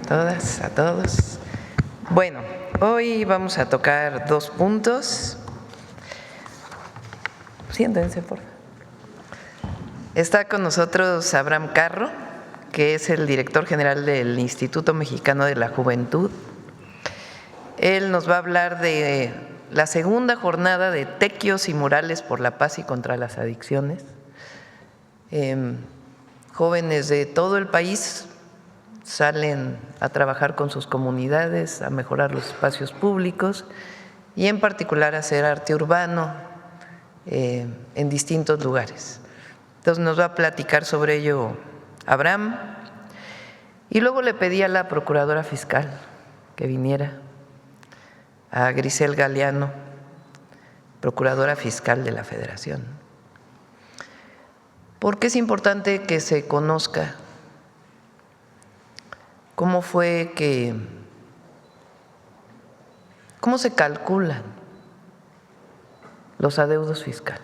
todas, a todos. Bueno, hoy vamos a tocar 2 puntos. Siéntense, por favor. Está con nosotros Abraham Carro, que es el director general del Instituto Mexicano de la Juventud. Él nos va a hablar de la segunda jornada de Tequios y Murales por la Paz y contra las Adicciones. Jóvenes de todo el país salen a trabajar con sus comunidades, a mejorar los espacios públicos y en particular a hacer arte urbano en distintos lugares. Entonces nos va a platicar sobre ello Abraham. Y luego le pedí a la procuradora fiscal que viniera, a Grisel Galeano, procuradora fiscal de la Federación, porque es importante que se conozca cómo se calculan los adeudos fiscales.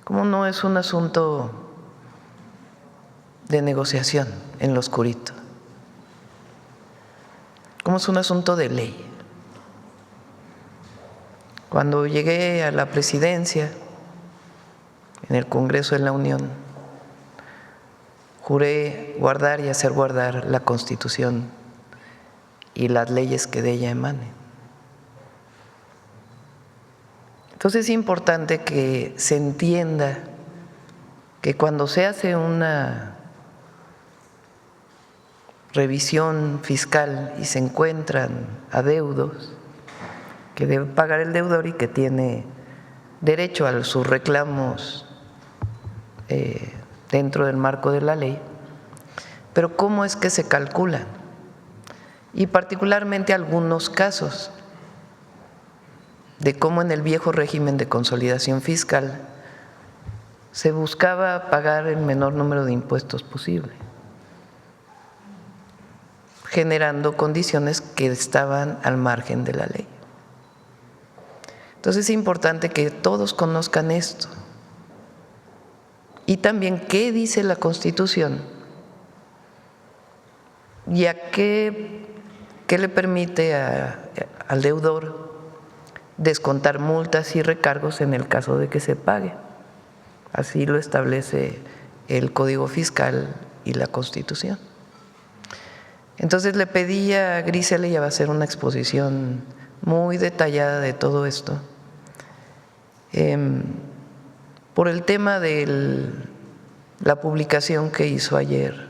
Cómo no es un asunto de negociación en lo oscurito, cómo es un asunto de ley. Cuando llegué a la presidencia en el Congreso de la Unión, juré guardar y hacer guardar la Constitución y las leyes que de ella emanen. Entonces es importante que se entienda que cuando se hace una revisión fiscal y se encuentran adeudos que debe pagar el deudor y que tiene derecho a sus reclamos dentro del marco de la ley, pero cómo es que se calculan, y particularmente algunos casos de cómo en el viejo régimen de consolidación fiscal se buscaba pagar el menor número de impuestos posible, generando condiciones que estaban al margen de la ley. Entonces es importante que todos conozcan esto y también qué dice la Constitución y a qué le permite al deudor descontar multas y recargos en el caso de que se pague. Así lo establece el Código Fiscal y la Constitución. Entonces le pedí a Grisel, ella va a hacer una exposición muy detallada de todo esto, por el tema de la publicación que hizo ayer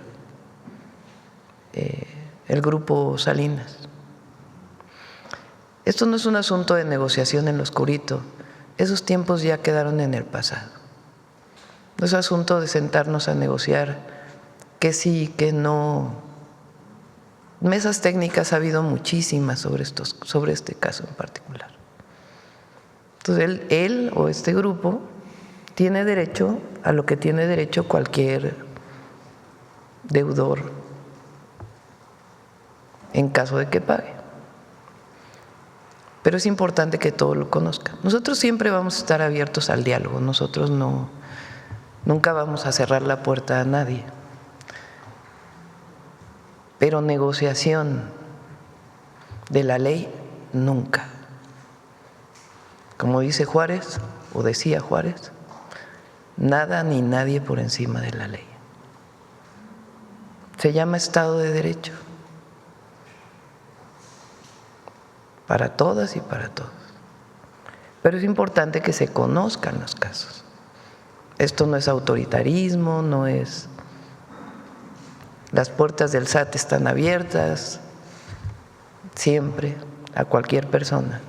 el Grupo Salinas. Esto no es un asunto de negociación en lo oscurito, esos tiempos ya quedaron en el pasado. No es asunto de sentarnos a negociar que sí, que no. Mesas técnicas ha habido muchísimas sobre este caso en particular. Entonces él o este grupo tiene derecho a lo que tiene derecho cualquier deudor en caso de que pague. Pero es importante que todos lo conozcan. Nosotros siempre vamos a estar abiertos al diálogo, nosotros nunca vamos a cerrar la puerta a nadie. Pero negociación de la ley, nunca. Como dice Juárez, o decía Juárez, nada ni nadie por encima de la ley. Se llama Estado de Derecho. Para todas y para todos. Pero es importante que se conozcan los casos. Esto no es autoritarismo, no es… Las puertas del SAT están abiertas siempre a cualquier persona.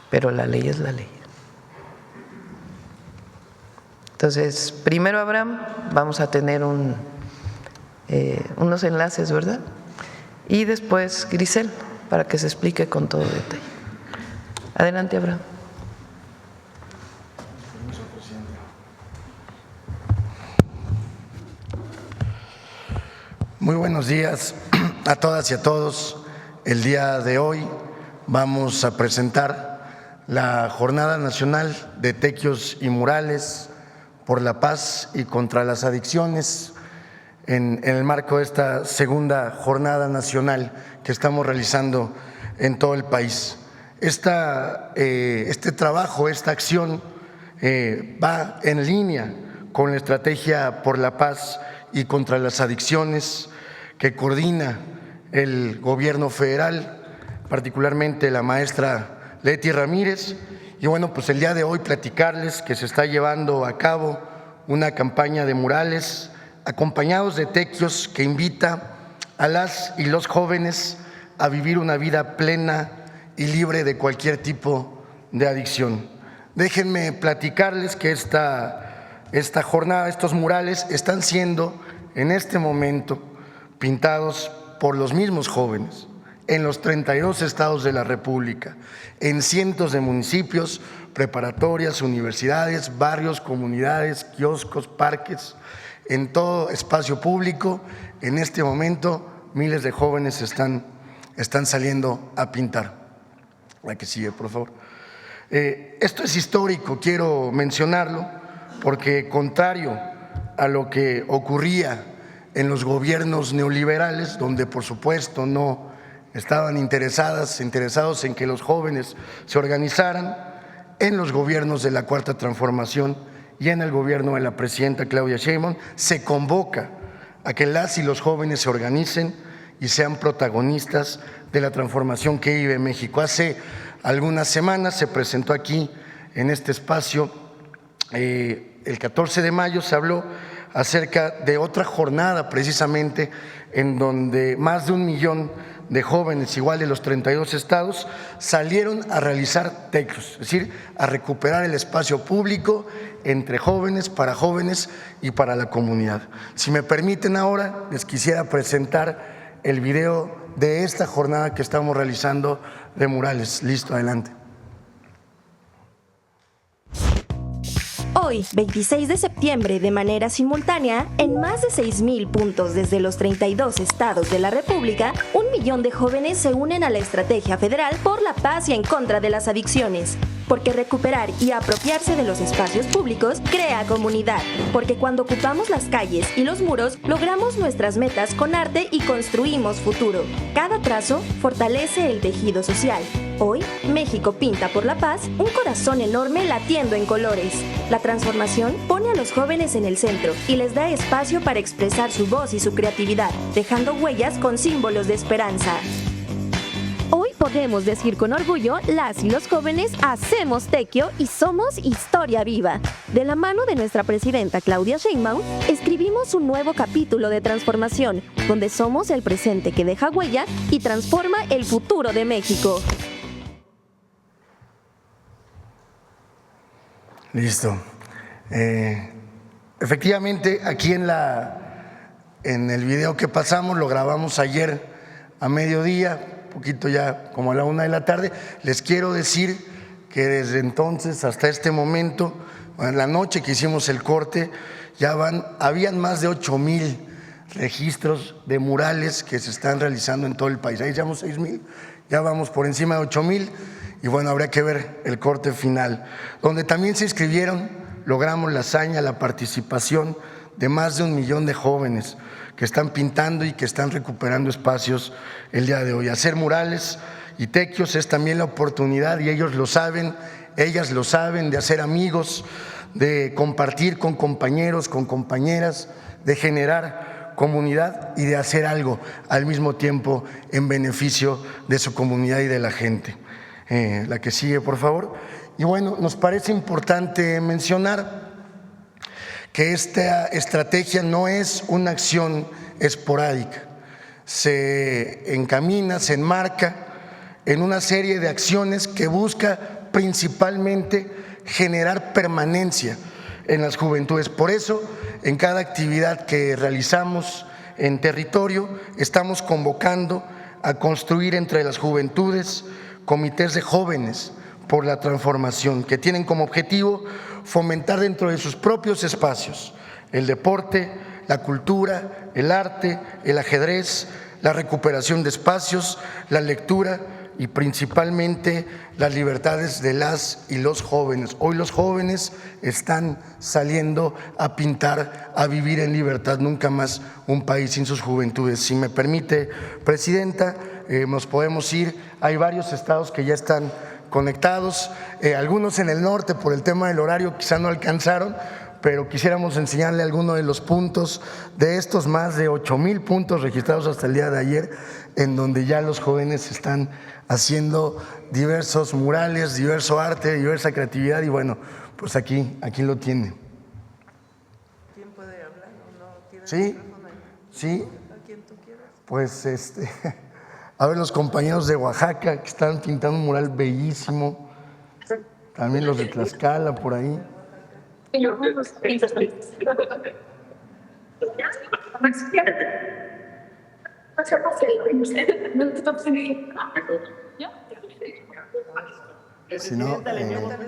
Pero la ley es la ley. Entonces, primero Abraham, vamos a tener unos enlaces, ¿verdad? Y después Grisel, para que se explique con todo detalle. Adelante, Abraham. Muy buenos días a todas y a todos. El día de hoy vamos a presentar la Jornada Nacional de Tequios y Murales por la Paz y contra las Adicciones, en el marco de esta segunda jornada nacional que estamos realizando en todo el país. Este trabajo, esta acción va en línea con la estrategia por la paz y contra las adicciones que coordina el gobierno federal, particularmente la maestra Leti Ramírez. Y bueno, pues el día de hoy platicarles que se está llevando a cabo una campaña de murales acompañados de tequios que invita a las y los jóvenes a vivir una vida plena y libre de cualquier tipo de adicción. Déjenme platicarles que esta jornada, estos murales están siendo en este momento pintados por los mismos jóvenes en los 32 estados de la República, en cientos de municipios, preparatorias, universidades, barrios, comunidades, kioscos, parques, en todo espacio público. En este momento miles de jóvenes están saliendo a pintar. La que sigue, por favor. Esto es histórico, quiero mencionarlo, porque contrario a lo que ocurría en los gobiernos neoliberales, donde por supuesto no estaban interesados en que los jóvenes se organizaran, en los gobiernos de la Cuarta Transformación y en el gobierno de la presidenta Claudia Sheinbaum se convoca a que las y los jóvenes se organicen y sean protagonistas de la transformación que vive México. Hace algunas semanas se presentó aquí en este espacio, el 14 de mayo se habló acerca de otra jornada precisamente en donde más de 1 millón de jóvenes, igual de los 32 estados, salieron a realizar tequios, es decir, a recuperar el espacio público entre jóvenes, para jóvenes y para la comunidad. Si me permiten ahora, les quisiera presentar el video de esta jornada que estamos realizando de murales. Listo, adelante. Hoy, 26 de septiembre, de manera simultánea, en más de 6,000 puntos desde los 32 estados de la República, 1 millón de jóvenes se unen a la Estrategia Federal por la Paz y en contra de las adicciones. Porque recuperar y apropiarse de los espacios públicos crea comunidad. Porque cuando ocupamos las calles y los muros, logramos nuestras metas con arte y construimos futuro. Cada trazo fortalece el tejido social. Hoy, México pinta por la paz un corazón enorme latiendo en colores. La transformación pone a los jóvenes en el centro y les da espacio para expresar su voz y su creatividad, dejando huellas con símbolos de esperanza. Hoy podemos decir con orgullo, las y los jóvenes hacemos tequio y somos historia viva. De la mano de nuestra presidenta Claudia Sheinbaum, escribimos un nuevo capítulo de transformación, donde somos el presente que deja huella y transforma el futuro de México. Listo. Efectivamente, aquí en el video que pasamos, lo grabamos ayer a mediodía, poquito ya como a la 1 de la tarde. Les quiero decir que desde entonces hasta este momento, en la noche que hicimos el corte, habían más de 8,000 registros de murales que se están realizando en todo el país. Ahí llevamos 6,000, ya vamos por encima de 8,000. Y bueno, habría que ver el corte final, donde también se inscribieron, logramos la hazaña, la participación de más de 1 millón de jóvenes que están pintando y que están recuperando espacios el día de hoy. Hacer murales y tequios es también la oportunidad, y ellos lo saben, ellas lo saben, de hacer amigos, de compartir con compañeros, con compañeras, de generar comunidad y de hacer algo al mismo tiempo en beneficio de su comunidad y de la gente. La que sigue, por favor. Y bueno, nos parece importante mencionar que esta estrategia no es una acción esporádica, se encamina, se enmarca en una serie de acciones que busca principalmente generar permanencia en las juventudes. Por eso, en cada actividad que realizamos en territorio, estamos convocando a construir entre las juventudes comités de jóvenes por la transformación, que tienen como objetivo fomentar dentro de sus propios espacios el deporte, la cultura, el arte, el ajedrez, la recuperación de espacios, la lectura y principalmente las libertades de las y los jóvenes. Hoy los jóvenes están saliendo a pintar, a vivir en libertad, nunca más un país sin sus juventudes. Si me permite, Presidenta, nos podemos ir. Hay varios estados que ya están conectados, algunos en el norte por el tema del horario quizá no alcanzaron, pero quisiéramos enseñarle algunos de los puntos de estos más de 8,000 puntos registrados hasta el día de ayer, en donde ya los jóvenes están haciendo diversos murales, diverso arte, diversa creatividad, y bueno, pues aquí lo tiene. ¿Quién puede hablar o no? Sí, sí, pues a ver, los compañeros de Oaxaca que están pintando un mural bellísimo, también los de Tlaxcala por ahí. Si no,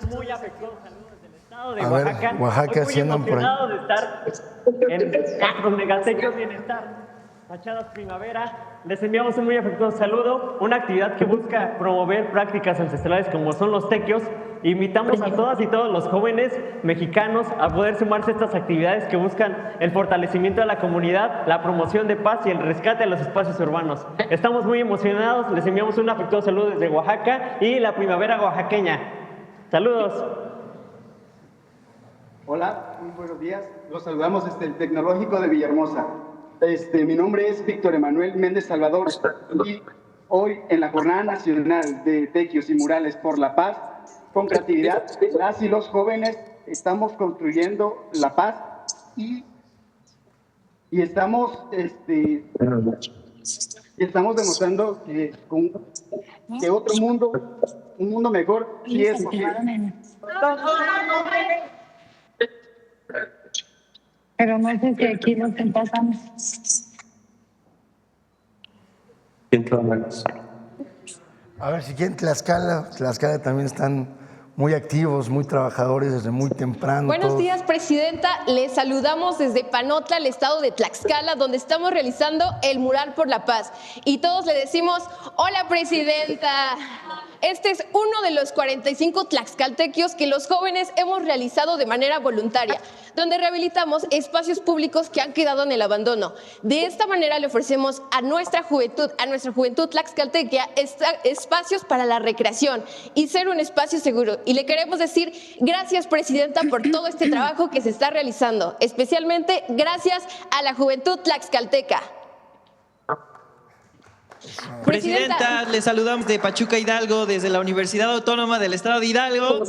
muy afectuosos saludos del estado de a ver, Oaxaca. Oaxaca, Muy si andan por ahí. emocionado de estar en nuestros megatequios Bienestar, Fachadas Primavera. Les enviamos un muy afectuoso saludo, una actividad que busca promover prácticas ancestrales como son los tequios. Invitamos a todas y todos los jóvenes mexicanos a poder sumarse a estas actividades que buscan el fortalecimiento de la comunidad, la promoción de paz y el rescate de los espacios urbanos. Estamos muy emocionados, les enviamos un afectuoso saludo desde Oaxaca y la primavera oaxaqueña. Saludos. Hola, muy buenos días. Los saludamos desde el Tecnológico de Villahermosa. Mi nombre es Víctor Emanuel Méndez Salvador y hoy en la Jornada Nacional de Tequios y Murales por la Paz, con creatividad, las y los jóvenes estamos construyendo la paz y estamos demostrando que otro mundo, un mundo mejor, sí es posible. Pero no sé si aquí nos empezamos. A ver, si quieren Tlaxcala también están muy activos, muy trabajadores desde muy temprano. Buenos días, Presidenta. Les saludamos desde Panotla, el estado de Tlaxcala, donde estamos realizando el Mural por la Paz. Y todos le decimos, hola, Presidenta. Este es uno de los 45 tlaxcaltequios que los jóvenes hemos realizado de manera voluntaria, donde rehabilitamos espacios públicos que han quedado en el abandono. De esta manera le ofrecemos a nuestra juventud tlaxcaltequia espacios para la recreación y ser un espacio seguro. Y le queremos decir gracias, Presidenta, por todo este trabajo que se está realizando, especialmente gracias a la juventud tlaxcalteca. Presidenta, le saludamos de Pachuca, Hidalgo, desde la Universidad Autónoma del Estado de Hidalgo,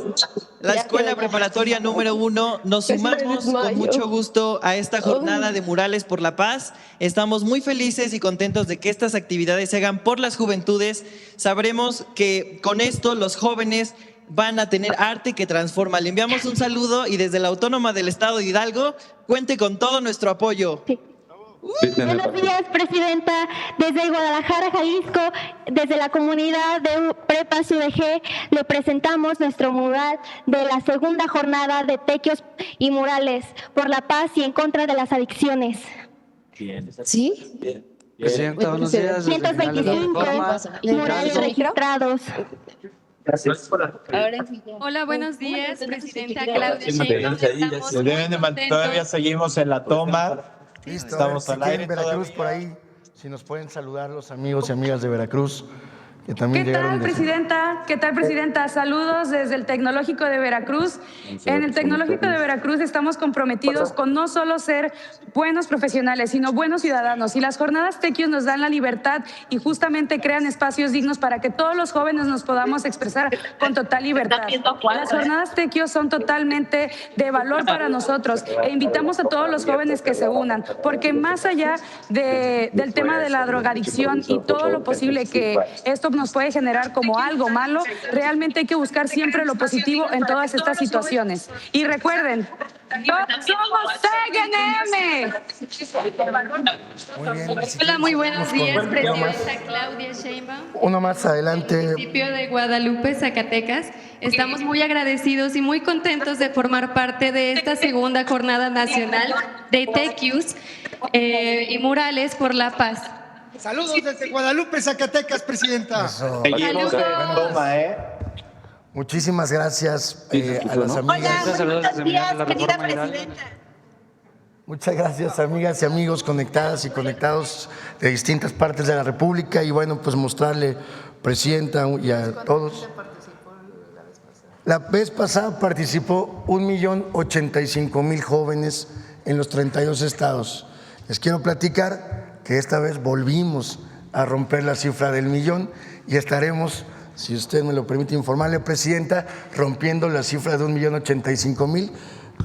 la Escuela Preparatoria número 1. Nos sumamos con mucho gusto a esta jornada de Murales por la Paz. Estamos muy felices y contentos de que estas actividades se hagan por las juventudes. Sabremos que con esto los jóvenes van a tener arte que transforma. Le enviamos un saludo y desde la Autónoma del Estado de Hidalgo, cuente con todo nuestro apoyo. Buenos días, Presidenta. Desde Guadalajara, Jalisco, desde la comunidad de Prepas UDG, le presentamos nuestro mural de la segunda jornada de Tequios y Murales por la paz y en contra de las adicciones. ¿Sí? Presidenta, buenos días. 125 murales registrados. Gracias. Hola, buenos días, Presidenta Claudia Sheinbaum. Todavía seguimos en la toma. Listo, Estamos si al quieren aire Veracruz todavía. por ahí, si nos pueden saludar los amigos y amigas de Veracruz que también ¿Qué llegaron tal, desde- Presidenta? ¿Qué tal, Presidenta? Saludos desde el Tecnológico de Veracruz. En el Tecnológico de Veracruz estamos comprometidos con no solo ser buenos profesionales, sino buenos ciudadanos. Y las jornadas Tequios nos dan la libertad y justamente crean espacios dignos para que todos los jóvenes nos podamos expresar con total libertad. Las jornadas Tequios son totalmente de valor para nosotros e invitamos a todos los jóvenes que se unan, porque más allá del tema de la drogadicción y todo lo posible que esto nos puede generar como algo malo, realmente hay que buscar siempre lo positivo en todas estas situaciones. Y recuerden, somos TGNM. Muy bien, si Hola, quieren, muy buenos seguimos días, con- Presidenta Claudia Sheinbaum. Uno más adelante. Municipio de Guadalupe, Zacatecas. Estamos muy agradecidos y muy contentos de formar parte de esta segunda jornada nacional de Tequios y Murales por la Paz. Saludos desde Guadalupe, Zacatecas, presidenta. Seguimos toma, Muchísimas gracias a las amigas. Muchas gracias, amigas y amigos conectadas y conectados de distintas partes de la República. Y bueno, pues mostrarle, presidenta, y a todos. La vez pasada participó 1,085,000 jóvenes en los 32 estados. Les quiero platicar que esta vez volvimos a romper la cifra del millón y estaremos, si usted me lo permite informarle, presidenta, rompiendo la cifra de 1,085,000.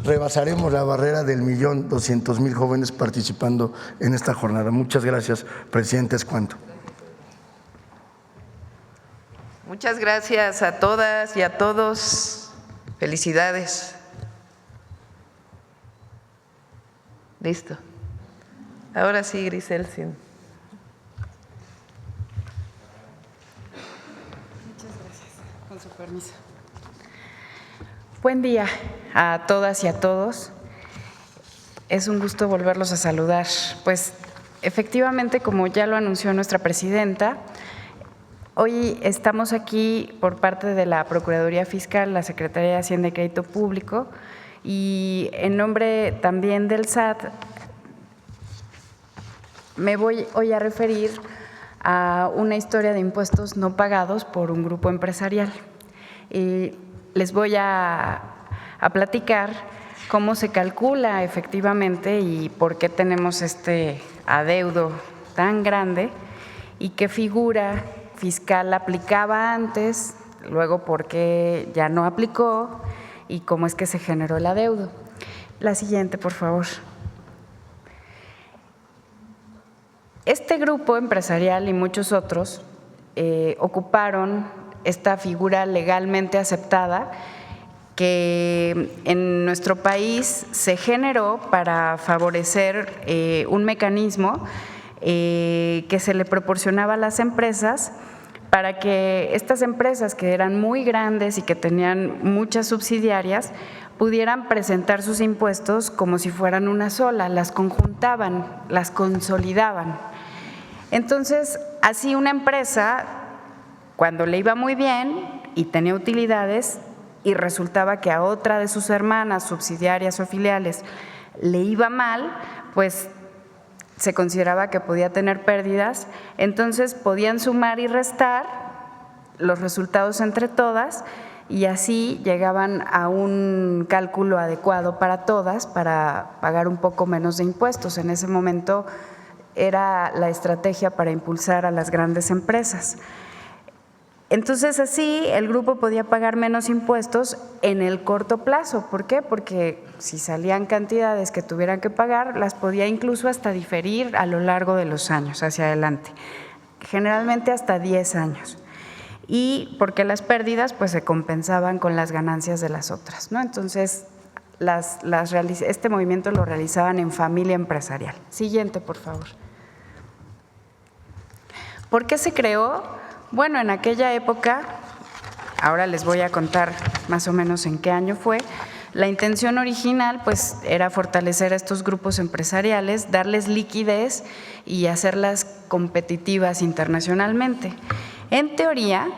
Rebasaremos la barrera del 1,200,000 jóvenes participando en esta jornada. Muchas gracias, presidenta. Es cuanto. Muchas gracias a todas y a todos. Felicidades. Listo. Ahora sí, Grisel. Sí. Muchas gracias. Con su permiso. Buen día a todas y a todos. Es un gusto volverlos a saludar. Pues efectivamente, como ya lo anunció nuestra presidenta, hoy estamos aquí por parte de la Procuraduría Fiscal, la Secretaría de Hacienda y Crédito Público, y en nombre también del SAT, me voy hoy a referir a una historia de impuestos no pagados por un grupo empresarial. Y les voy a platicar cómo se calcula efectivamente y por qué tenemos este adeudo tan grande y qué figura fiscal aplicaba antes, luego por qué ya no aplicó y cómo es que se generó el adeudo. La siguiente, por favor. Este grupo empresarial y muchos otros ocuparon esta figura legalmente aceptada que en nuestro país se generó para favorecer un mecanismo que se le proporcionaba a las empresas para que estas empresas que eran muy grandes y que tenían muchas subsidiarias pudieran presentar sus impuestos como si fueran una sola, las conjuntaban, las consolidaban. Entonces, así una empresa, cuando le iba muy bien y tenía utilidades y resultaba que a otra de sus hermanas, subsidiarias o filiales le iba mal, pues se consideraba que podía tener pérdidas, entonces podían sumar y restar los resultados entre todas y así llegaban a un cálculo adecuado para todas para pagar un poco menos de impuestos. En ese momento era la estrategia para impulsar a las grandes empresas. Entonces así el grupo podía pagar menos impuestos en el corto plazo. ¿Por qué? Porque si salían cantidades que tuvieran que pagar, las podía incluso hasta diferir a lo largo de los años hacia adelante, generalmente hasta 10 años. Y porque las pérdidas pues se compensaban con las ganancias de las otras, ¿no? Entonces este movimiento lo realizaban en familia empresarial. Siguiente, por favor. ¿Por qué se creó? Bueno, en aquella época, ahora les voy a contar más o menos en qué año fue, la intención original pues era fortalecer a estos grupos empresariales, darles liquidez y hacerlas competitivas internacionalmente. En teoría,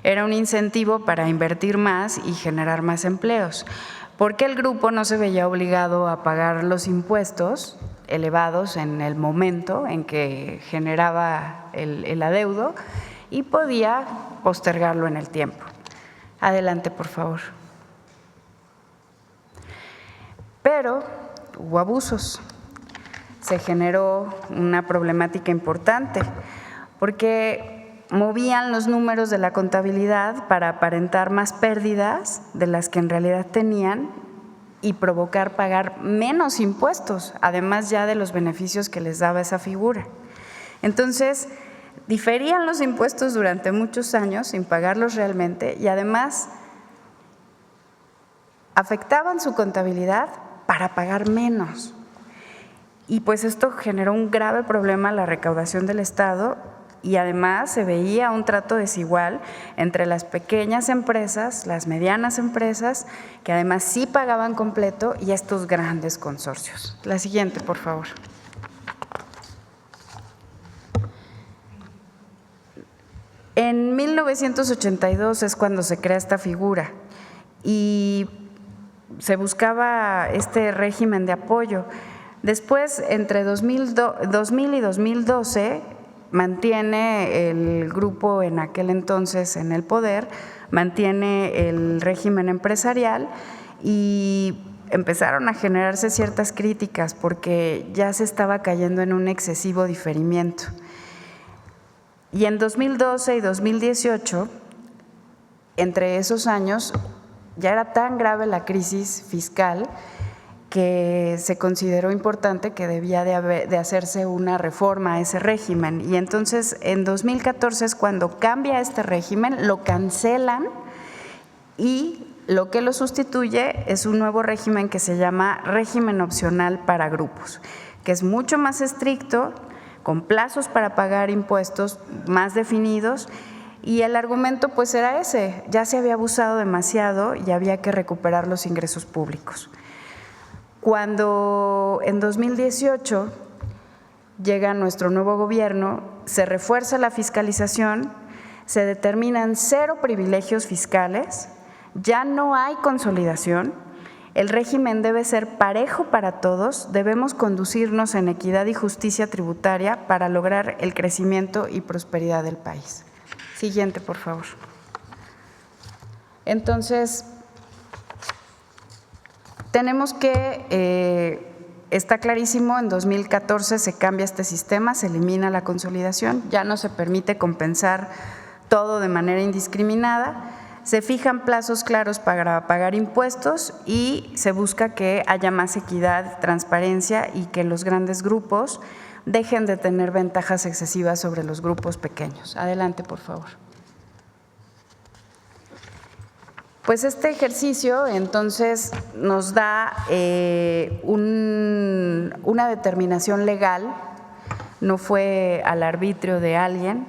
era un incentivo para invertir más y generar más empleos, porque el grupo no se veía obligado a pagar los impuestos elevados en el momento en que generaba el adeudo y podía postergarlo en el tiempo. Adelante, por favor. Pero hubo abusos. Se generó una problemática importante porque movían los números de la contabilidad para aparentar más pérdidas de las que en realidad tenían y provocar pagar menos impuestos, además ya de los beneficios que les daba esa figura. Entonces, diferían los impuestos durante muchos años sin pagarlos realmente y además afectaban su contabilidad para pagar menos. Y pues esto generó un grave problema a la recaudación del Estado y además se veía un trato desigual entre las pequeñas empresas, las medianas empresas, que además sí pagaban completo, y estos grandes consorcios. La siguiente, por favor. En 1982 es cuando se crea esta figura y se buscaba este régimen de apoyo. Después, entre 2000 y 2012, mantiene el grupo en aquel entonces en el poder, mantiene el régimen empresarial y empezaron a generarse ciertas críticas porque ya se estaba cayendo en un excesivo diferimiento. Y en 2012 y 2018, entre esos años, ya era tan grave la crisis fiscal que se consideró importante que debía de hacerse una reforma a ese régimen. Y entonces en 2014 es cuando cambia este régimen, lo cancelan y lo que lo sustituye es un nuevo régimen que se llama régimen opcional para grupos, que es mucho más estricto, con plazos para pagar impuestos más definidos. Y el argumento pues era ese, ya se había abusado demasiado y había que recuperar los ingresos públicos. Cuando en 2018 llega nuestro nuevo gobierno, se refuerza la fiscalización, se determinan 0 privilegios fiscales, ya no hay consolidación, el régimen debe ser parejo para todos, debemos conducirnos en equidad y justicia tributaria para lograr el crecimiento y prosperidad del país. Siguiente, por favor. Entonces, tenemos que, está clarísimo, en 2014 se cambia este sistema, se elimina la consolidación, ya no se permite compensar todo de manera indiscriminada, se fijan plazos claros para pagar impuestos y se busca que haya más equidad, transparencia y que los grandes grupos dejen de tener ventajas excesivas sobre los grupos pequeños. Adelante, por favor. Pues este ejercicio entonces nos da una determinación legal, no fue al arbitrio de alguien,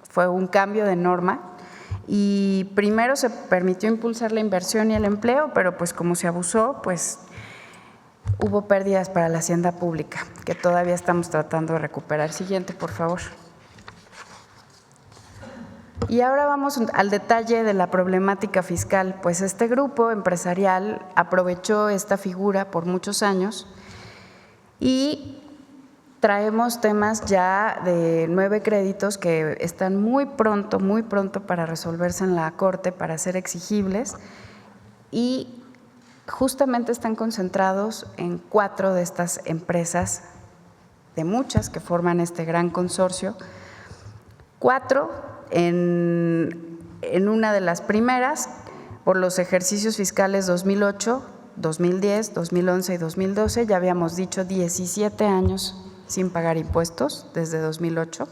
fue un cambio de norma y primero se permitió impulsar la inversión y el empleo, pero pues como se abusó, pues hubo pérdidas para la hacienda pública que todavía estamos tratando de recuperar. Siguiente, por favor. Y ahora vamos al detalle de la problemática fiscal. Pues este grupo empresarial aprovechó esta figura por muchos años y traemos temas ya de 9 créditos que están muy pronto para resolverse en la Corte, para ser exigibles y justamente están concentrados en 4 de estas empresas, de muchas que forman este gran consorcio, 4 en una de las primeras por los ejercicios fiscales 2008, 2010, 2011 y 2012, ya habíamos dicho 17 años sin pagar impuestos desde 2008.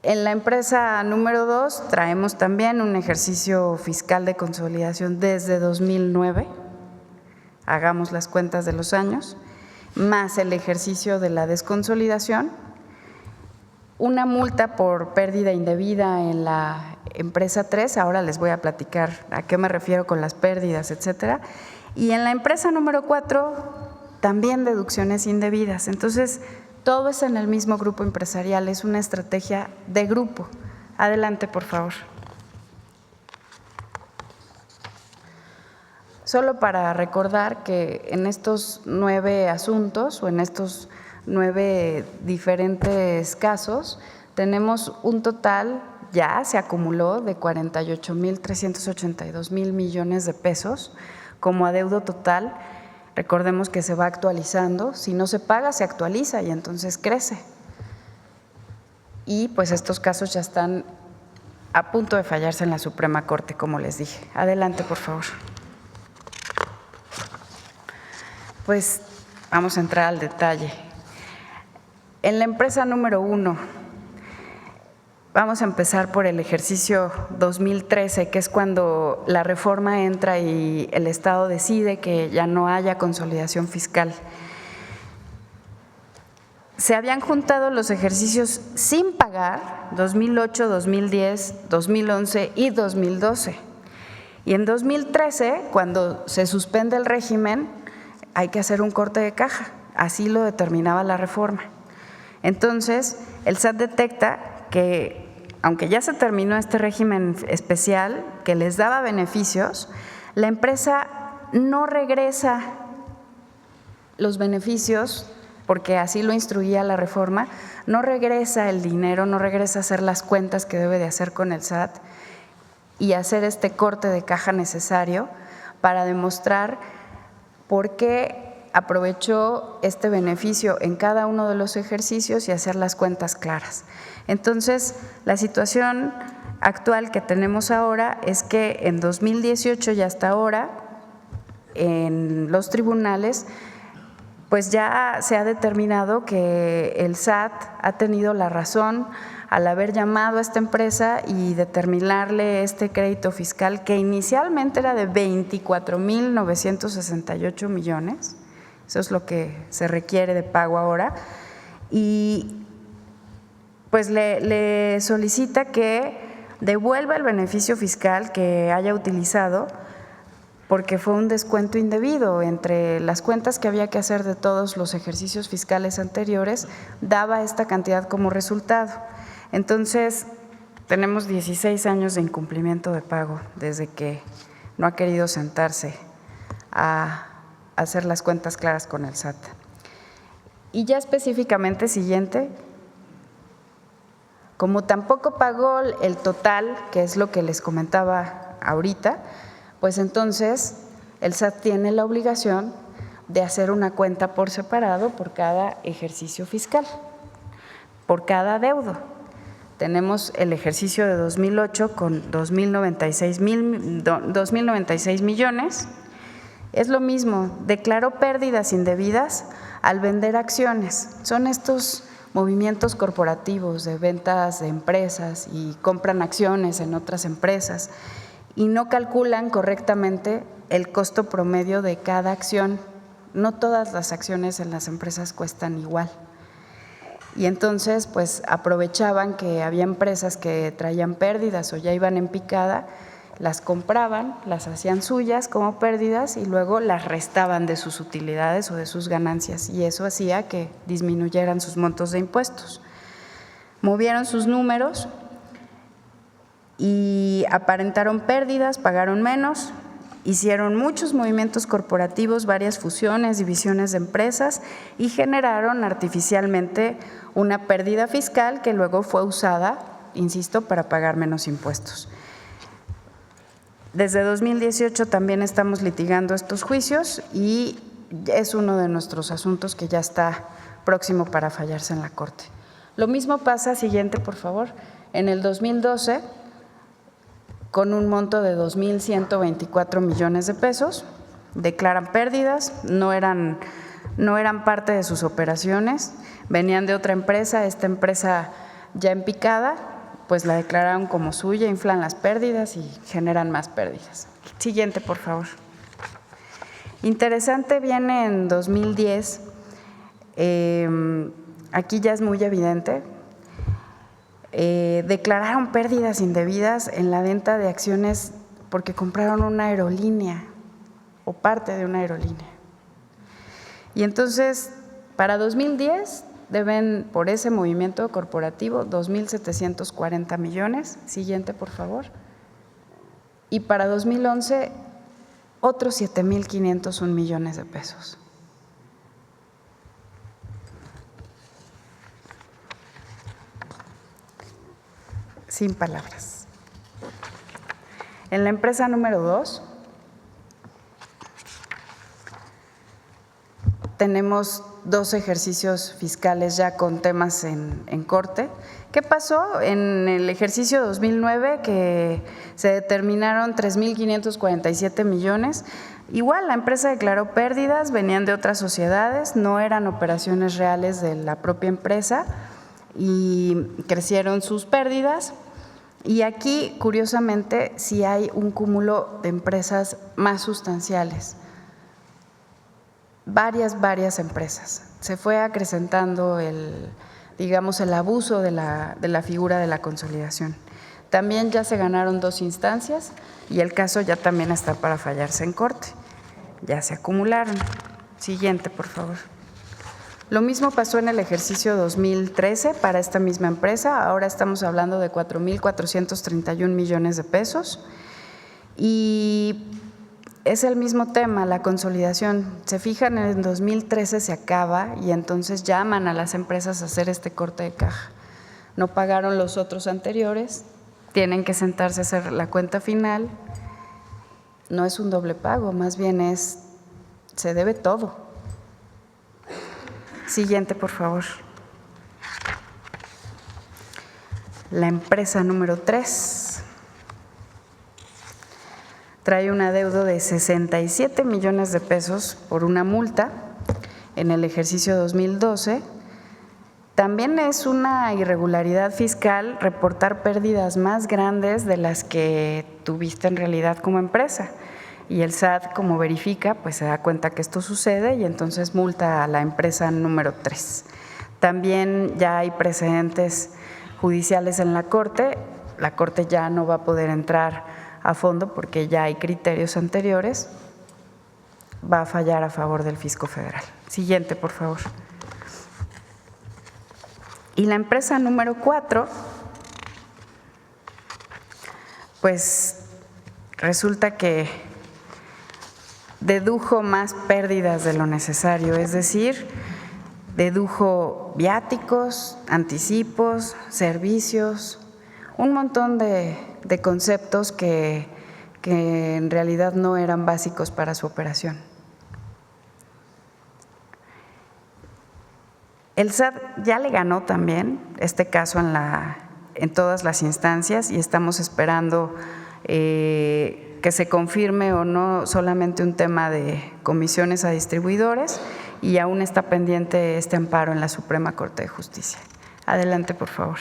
En la empresa número 2 traemos también un ejercicio fiscal de consolidación desde 2009, hagamos las cuentas de los años, más el ejercicio de la desconsolidación, una multa por pérdida indebida en la empresa 3, ahora les voy a platicar a qué me refiero con las pérdidas, etcétera, y en la empresa número 4 también deducciones indebidas. Entonces, todo es en el mismo grupo empresarial, es una estrategia de grupo. Adelante, por favor. Solo para recordar que en estos 9 asuntos o en estos 9 diferentes casos, tenemos un total, ya se acumuló, de 48,382,000 millones de pesos como adeudo total. Recordemos que se va actualizando, si no se paga se actualiza y entonces crece. Y pues estos casos ya están a punto de fallarse en la Suprema Corte, como les dije. Adelante, por favor. Pues vamos a entrar al detalle. En la empresa número 1, vamos a empezar por el ejercicio 2013, que es cuando la reforma entra y el Estado decide que ya no haya consolidación fiscal. Se habían juntado los ejercicios sin pagar, 2008, 2010, 2011 y 2012. Y en 2013, cuando se suspende el régimen, hay que hacer un corte de caja, así lo determinaba la reforma. Entonces, el SAT detecta que, aunque ya se terminó este régimen especial que les daba beneficios, la empresa no regresa los beneficios, porque así lo instruía la reforma, no regresa el dinero, no regresa a hacer las cuentas que debe de hacer con el SAT y hacer este corte de caja necesario para demostrar por qué aprovechó este beneficio en cada uno de los ejercicios y hacer las cuentas claras. Entonces, la situación actual que tenemos ahora es que en 2018 y hasta ahora, en los tribunales, pues ya se ha determinado que el SAT ha tenido la razón al haber llamado a esta empresa y determinarle este crédito fiscal que inicialmente era de 24,968 millones. Eso es lo que se requiere de pago ahora. Y pues le solicita que devuelva el beneficio fiscal que haya utilizado porque fue un descuento indebido entre las cuentas que había que hacer de todos los ejercicios fiscales anteriores, daba esta cantidad como resultado. Entonces, tenemos 16 años de incumplimiento de pago desde que no ha querido sentarse a hacer las cuentas claras con el SAT. Y ya específicamente, siguiente, como tampoco pagó el total, que es lo que les comentaba ahorita, pues entonces el SAT tiene la obligación de hacer una cuenta por separado por cada ejercicio fiscal, por cada adeudo. Tenemos el ejercicio de 2008 con 2,096 millones. Es lo mismo, declaró pérdidas indebidas al vender acciones. Son estos movimientos corporativos de ventas de empresas y compran acciones en otras empresas y no calculan correctamente el costo promedio de cada acción. No todas las acciones en las empresas cuestan igual. Y entonces, pues aprovechaban que había empresas que traían pérdidas o ya iban en picada, las compraban, las hacían suyas como pérdidas y luego las restaban de sus utilidades o de sus ganancias y eso hacía que disminuyeran sus montos de impuestos. Movieron sus números y aparentaron pérdidas, pagaron menos, hicieron muchos movimientos corporativos, varias fusiones, divisiones de empresas y generaron artificialmente una pérdida fiscal que luego fue usada, insisto, para pagar menos impuestos. Desde 2018 también estamos litigando estos juicios y es uno de nuestros asuntos que ya está próximo para fallarse en la Corte. Lo mismo pasa, siguiente por favor, en el 2012 con un monto de 2,124 millones de pesos, declaran pérdidas, no eran parte de sus operaciones, venían de otra empresa, esta empresa ya en picada, pues la declararon como suya, inflan las pérdidas y generan más pérdidas. Siguiente, por favor. Interesante viene en 2010, aquí ya es muy evidente, declararon pérdidas indebidas en la venta de acciones porque compraron una aerolínea o parte de una aerolínea. Y entonces, para 2010, deben por ese movimiento corporativo 2,740 millones. Siguiente, por favor. Y para 2011, otros 7,501 millones de pesos. Sin palabras. En la empresa número 2, tenemos 2 ejercicios fiscales ya con temas en corte. ¿Qué pasó? En el ejercicio 2009 que se determinaron 3,547 millones. Igual la empresa declaró pérdidas, venían de otras sociedades, no eran operaciones reales de la propia empresa y crecieron sus pérdidas. Y aquí, curiosamente, sí hay un cúmulo de empresas más sustanciales. Varias empresas. Se fue acrecentando el abuso de la figura de la consolidación. También ya se ganaron 2 instancias y el caso ya también está para fallarse en corte. Ya se acumularon. Siguiente, por favor. Lo mismo pasó en el ejercicio 2013 para esta misma empresa. Ahora estamos hablando de 4.431 millones de pesos. Y es el mismo tema, la consolidación. Se fijan, en el 2013 se acaba y entonces llaman a las empresas a hacer este corte de caja. No pagaron los otros anteriores, tienen que sentarse a hacer la cuenta final. No es un doble pago, más bien se debe todo. Siguiente, por favor. La empresa número 3 trae un adeudo de 67 millones de pesos por una multa en el ejercicio 2012. También es una irregularidad fiscal reportar pérdidas más grandes de las que tuviste en realidad como empresa. Y el SAT, como verifica, pues se da cuenta que esto sucede y entonces multa a la empresa número 3. También ya hay precedentes judiciales en la Corte ya no va a poder entrar a fondo porque ya hay criterios anteriores, va a fallar a favor del fisco federal. Siguiente, por favor. Y la empresa número 4, pues resulta que dedujo más pérdidas de lo necesario, es decir, dedujo viáticos, anticipos, servicios, un montón de conceptos que en realidad no eran básicos para su operación. El SAT ya le ganó también este caso en todas las instancias y estamos esperando que se confirme o no solamente un tema de comisiones a distribuidores y aún está pendiente este amparo en la Suprema Corte de Justicia. Adelante, por favor.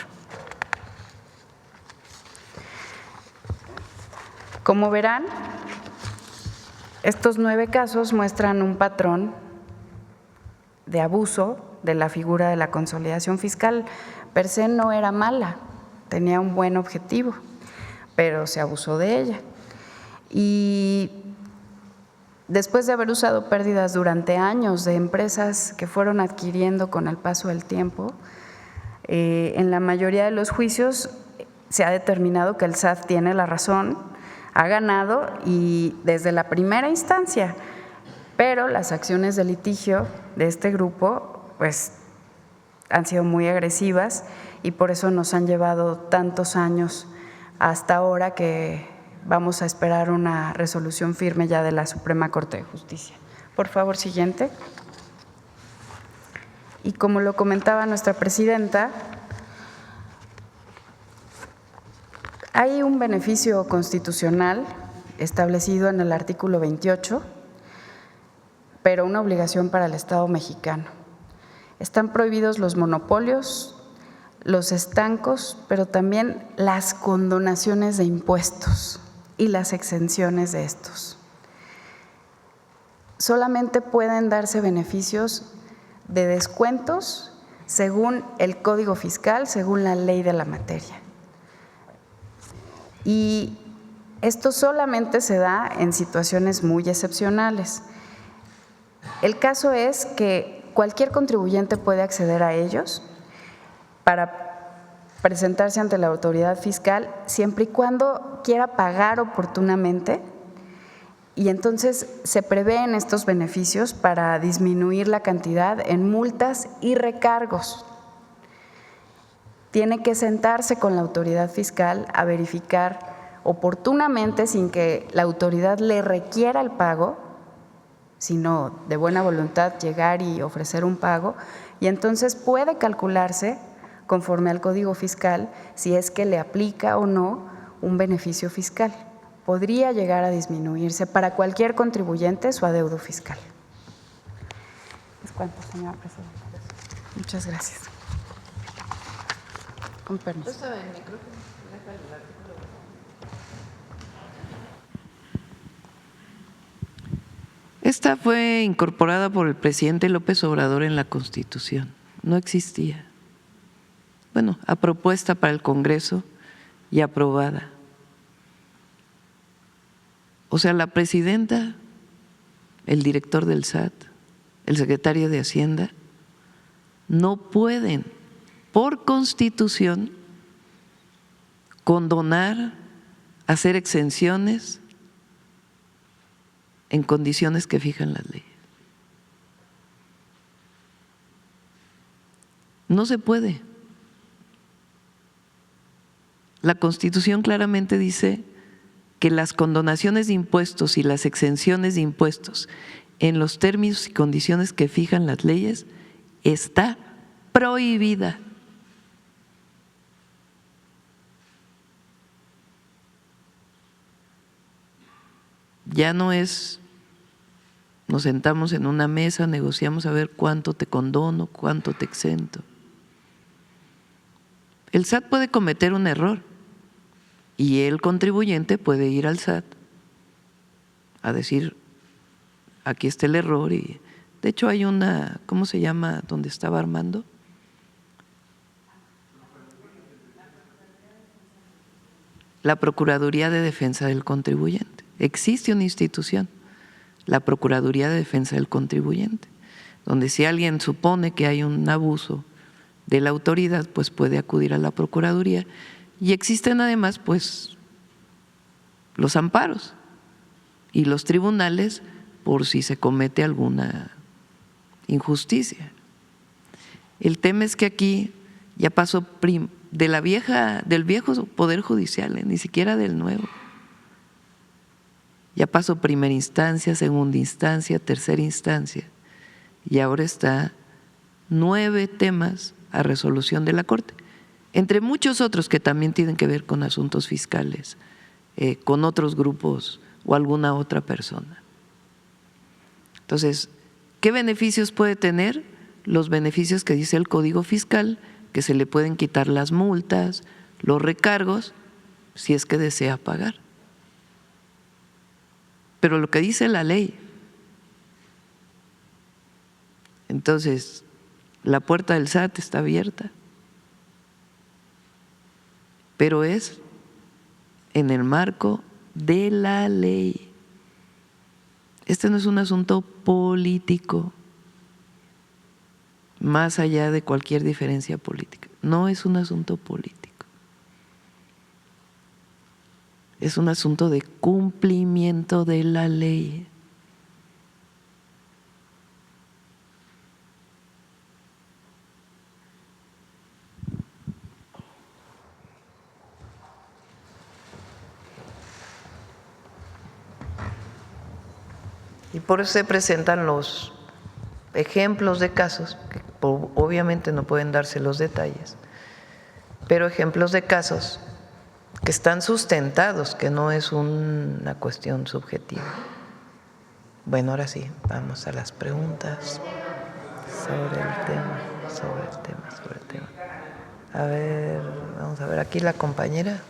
Como verán, estos 9 casos muestran un patrón de abuso de la figura de la consolidación fiscal. Per se no era mala, tenía un buen objetivo, pero se abusó de ella. Y después de haber usado pérdidas durante años de empresas que fueron adquiriendo con el paso del tiempo, en la mayoría de los juicios se ha determinado que el SAT tiene la razón, ha ganado y desde la primera instancia, pero las acciones de litigio de este grupo pues han sido muy agresivas y por eso nos han llevado tantos años hasta ahora que vamos a esperar una resolución firme ya de la Suprema Corte de Justicia. Por favor, siguiente. Y como lo comentaba nuestra presidenta, hay un beneficio constitucional establecido en el artículo 28, pero una obligación para el Estado mexicano. Están prohibidos los monopolios, los estancos, pero también las condonaciones de impuestos y las exenciones de estos. Solamente pueden darse beneficios de descuentos según el Código Fiscal, según la ley de la materia. Y esto solamente se da en situaciones muy excepcionales. El caso es que cualquier contribuyente puede acceder a ellos para presentarse ante la autoridad fiscal siempre y cuando quiera pagar oportunamente y entonces se prevén estos beneficios para disminuir la cantidad en multas y recargos. Tiene que sentarse con la autoridad fiscal a verificar oportunamente sin que la autoridad le requiera el pago, sino de buena voluntad llegar y ofrecer un pago y entonces puede calcularse conforme al Código Fiscal, si es que le aplica o no un beneficio fiscal. Podría llegar a disminuirse para cualquier contribuyente su adeudo fiscal. ¿Es cuánto, señora presidenta? Muchas gracias. Con permiso. Esta fue incorporada por el presidente López Obrador en la Constitución. No existía. Bueno, a propuesta para el Congreso y aprobada. O sea, la presidenta, el director del SAT, el secretario de Hacienda, no pueden, por Constitución, condonar, hacer exenciones en condiciones que fijan las leyes. No se puede. La Constitución claramente dice que las condonaciones de impuestos y las exenciones de impuestos en los términos y condiciones que fijan las leyes está prohibida. Ya no es, nos sentamos en una mesa, negociamos a ver cuánto te condono, cuánto te exento. El SAT puede cometer un error y el contribuyente puede ir al SAT a decir, aquí está el error. Y de hecho hay una, ¿cómo se llama? Donde estaba Armando. La Procuraduría de Defensa del Contribuyente. Existe una institución, la Procuraduría de Defensa del Contribuyente, donde si alguien supone que hay un abuso de la autoridad, pues puede acudir a la Procuraduría. Y existen además, pues, los amparos y los tribunales por si se comete alguna injusticia. El tema es que aquí ya pasó del viejo Poder Judicial, ni siquiera del nuevo. Ya pasó primera instancia, segunda instancia, tercera instancia, y ahora está 9 temas a resolución de la Corte, entre muchos otros que también tienen que ver con asuntos fiscales, con otros grupos o alguna otra persona. Entonces, ¿qué beneficios puede tener? Los beneficios que dice el Código Fiscal, que se le pueden quitar las multas, los recargos, si es que desea pagar. Pero lo que dice la ley. Entonces, la puerta del SAT está abierta, pero es en el marco de la ley. Este no es un asunto político, más allá de cualquier diferencia política. No es un asunto político. Es un asunto de cumplimiento de la ley. Y por eso se presentan los ejemplos de casos, que obviamente no pueden darse los detalles, pero ejemplos de casos que están sustentados, que no es una cuestión subjetiva. Bueno, ahora sí, vamos a las preguntas sobre el tema. A ver, vamos a ver aquí la compañera.